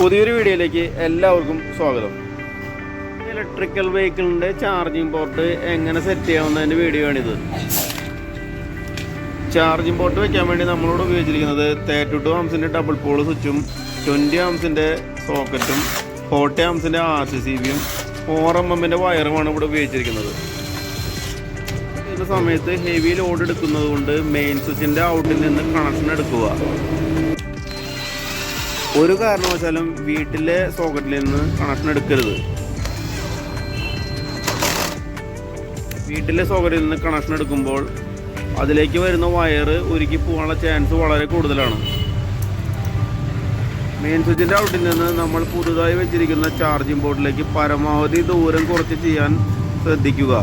പുതിയൊരു വീഡിയോയിലേക്ക് എല്ലാവർക്കും സ്വാഗതം. ഇലക്ട്രിക്കൽ വെഹിക്കിളിൻ്റെ ചാർജിങ് പോർട്ട് എങ്ങനെ സെറ്റ് ചെയ്യാവുന്നതിൻ്റെ വീഡിയോ ആണിത്. ചാർജിങ് പോർട്ട് വയ്ക്കാൻ വേണ്ടി നമ്മളോട് ഉപയോഗിച്ചിരിക്കുന്നത് 32 ആംസിൻ്റെ ഡബിൾ പോൾ സ്വിച്ചും 20 ആംസിൻ്റെ സോക്കറ്റും 40 ആംസിൻ്റെ RCCBയും 4 mm വയറുമാണ് ഇവിടെ ഉപയോഗിച്ചിരിക്കുന്നത്. ഈ സമയത്ത് ഹെവി ലോഡ് എടുക്കുന്നത് കൊണ്ട് മെയിൻ സ്വിച്ചിൻ്റെ ഔട്ടിൽ നിന്ന് കണക്ഷൻ എടുക്കുക. ഒരു കാരണവശാലും വീട്ടിലെ സോക്കറ്റിൽ നിന്ന് കണക്ഷൻ എടുക്കരുത്. വീട്ടിലെ സോക്കറ്റിൽ നിന്ന് കണക്ഷൻ എടുക്കുമ്പോൾ അതിലേക്ക് വരുന്ന വയറ് ഉരുക്കി പോകാനുള്ള ചാൻസ് വളരെ കൂടുതലാണ്. മെയിൻ സ്വിച്ചിൻ്റെ ഔട്ടിൽ നിന്ന് നമ്മൾ പുതുതായി വെച്ചിരിക്കുന്ന ചാർജിംഗ് ബോർഡിലേക്ക് പരമാവധി ദൂരം കുറച്ച് ചെയ്യാൻ ശ്രദ്ധിക്കുക.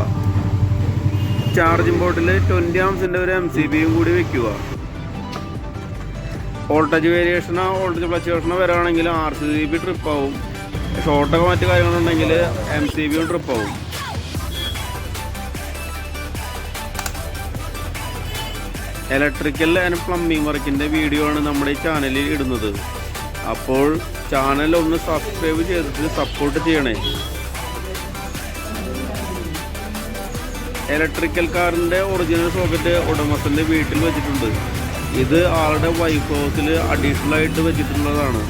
ചാർജിംഗ് ബോർഡിൽ 20 ആംസിൻ്റെ ഒരു MCBയും കൂടി വയ്ക്കുക. വോൾട്ടേജ് വേരിയേഷനോ വോൾട്ടേജ് ഫ്ലക്ച്വേഷനോ വരാണെങ്കിൽ RCCB ട്രിപ്പ് ആവും. ഷോർട്ടൊക്കെ മറ്റു കാര്യങ്ങളുണ്ടെങ്കിൽ MCBയും ട്രിപ്പ് ആവും. ഇലക്ട്രിക്കൽ ആൻഡ് പ്ലംബിംഗ് വർക്കിൻ്റെ വീഡിയോ ആണ് നമ്മുടെ ഈ ചാനലിൽ ഇടുന്നത്. അപ്പോൾ ചാനൽ ഒന്ന് സബ്സ്ക്രൈബ് ചെയ്തിട്ട് സപ്പോർട്ട് ചെയ്യണേ. ഇലക്ട്രിക്കൽ കാറിൻ്റെ ഒറിജിനൽ സോക്കറ്റ് ഉടമസ്ഥൻ്റെ വീട്ടിൽ വെച്ചിട്ടുണ്ട്. ഇത് ആളുടെ വൈഫ് ഹൗസിൽ അഡീഷണൽ ആയിട്ട് വെച്ചിട്ടുള്ളതാണ്.